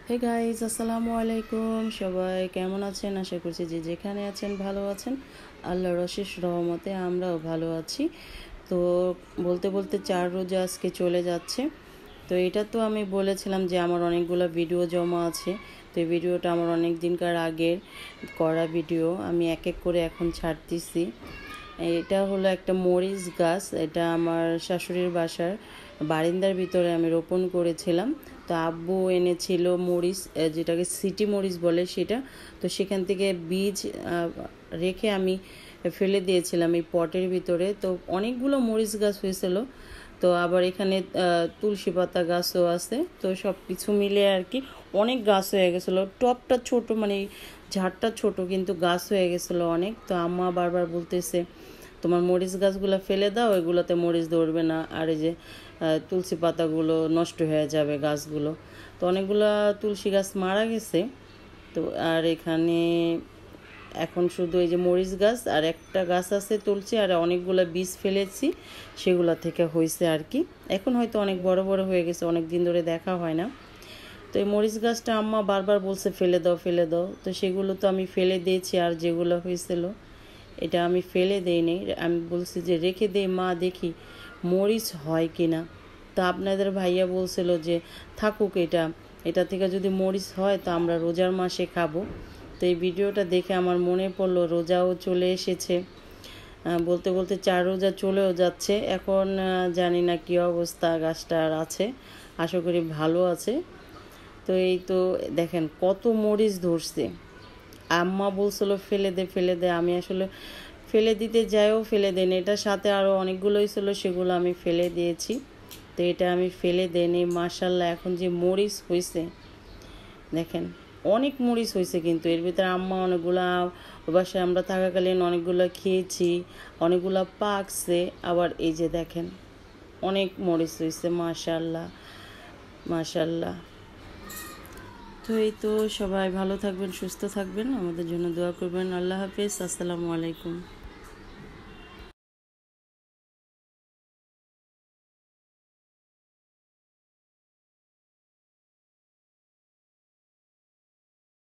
Hey guys, আসসালামু আলাইকুম। সবাই কেমন আছেন? আশা করছি যে যেখানে আছেন ভালো আছেন। আল্লাহর অশেষ রহমতে আমরাও ভালো আছি। তো বলতে বলতে 4 রোজা আজকে চলে যাচ্ছে। তো এটা তো আমি বলেছিলাম যে আমার অনেকগুলো ভিডিও জমা আছে। তো এই ভিডিওটা আমার অনেক দিনকার আগের করা ভিডিও, আমি এক এক করে এখন ছাড়তেছি। এটা হলো একটা মরিচ গাছ। এটা আমার শাশুড়ির বাসার বারিন্দার ভিতরে আমি রোপণ করেছিলাম। তো আব্বু এনেছিল মরিচ, যেটাকে সিটি মরিচ বলে সেটা। তো সেখান থেকে বীজ রেখে আমি ফেলে দিয়েছিলাম এই পটের ভিতরে। তো অনেকগুলো মরিচ গাছ হয়েছিল। তো আবার এখানে তুলসী পাতা গাছও আছে। তো সব কিছু মিলে আর কি অনেক গাছ হয়ে গেছিলো। টপটা ছোট, মানে ঝাড়টা ছোট, কিন্তু গাছ হয়ে গেছিলো অনেক। তো আম্মা বারবার বলতেছে তোমার মরিচ গাছগুলো ফেলে দাও, এগুলোতে মরিচ ধরবে না, আর এই যে তুলসী পাতাগুলো নষ্ট হয়ে যাবে গাছগুলো। তো অনেকগুলো তুলসী গাছ মারা গেছে। তো আর এখানে এখন শুধু এই যে মরিচ গাছ আর একটা গাছ আছে তুলসী, আর অনেকগুলো বীজ ফেলেছি, সেগুলো থেকে হয়েছে আর কি। এখন হয়তো অনেক বড় বড় হয়ে গেছে, অনেক দিন ধরে দেখা হয় না। তো এই মরিচ গাছটা আম্মা বারবার বলছে ফেলে দাও ফেলে দাও, তো সেগুলো তো আমি ফেলে দিয়েছি। আর যেগুলো হয়েছিল এটা আমি ফেলে দেইনি, আমি বলছি যে রেখে দেই মা, দেখি মরিচ হয় কি না। তা আপনাদের ভাইয়া বলছিল যে থাকুক, এটা থেকে যদি মরিচ হয় তো আমরা রোজার মাসে খাবো। তো এই ভিডিওটা দেখে আমার মনে পড়লো রোজাও চলে এসেছে। বলতে বলতে 4 রোজা চলেও যাচ্ছে। এখন জানি না কী অবস্থা গাছটার আছে, আশা করি ভালো আছে। তো এই তো দেখেন কত মরিচ ধরছে। আম্মা বলছিল ফেলে দে ফেলে দে, আমি আসলে ফেলে দিতে যাইও ফেলে দেন, এটার সাথে আরও অনেকগুলোই ছিল, সেগুলো আমি ফেলে দিয়েছি। তো এটা আমি ফেলে দেনি। মাশাল্লাহ এখন যে মরিচ হয়েছে দেখেন, অনেক মরিচ হয়েছে। কিন্তু এর ভিতরে আম্মা অনেকগুলা, বাসায় আমরা থাকাকালীন অনেকগুলো খেয়েছি, অনেকগুলো পাকছে। আবার এই যে দেখেন অনেক মরিচ হয়েছে। মাশাল্লাহ মাশাল্লাহ। তো এই তো সবাই ভালো থাকবেন, সুস্থ থাকবেন, আমাদের জন্য দোয়া করবেন। আল্লাহ হাফেজ, আসসালামু আলাইকুম।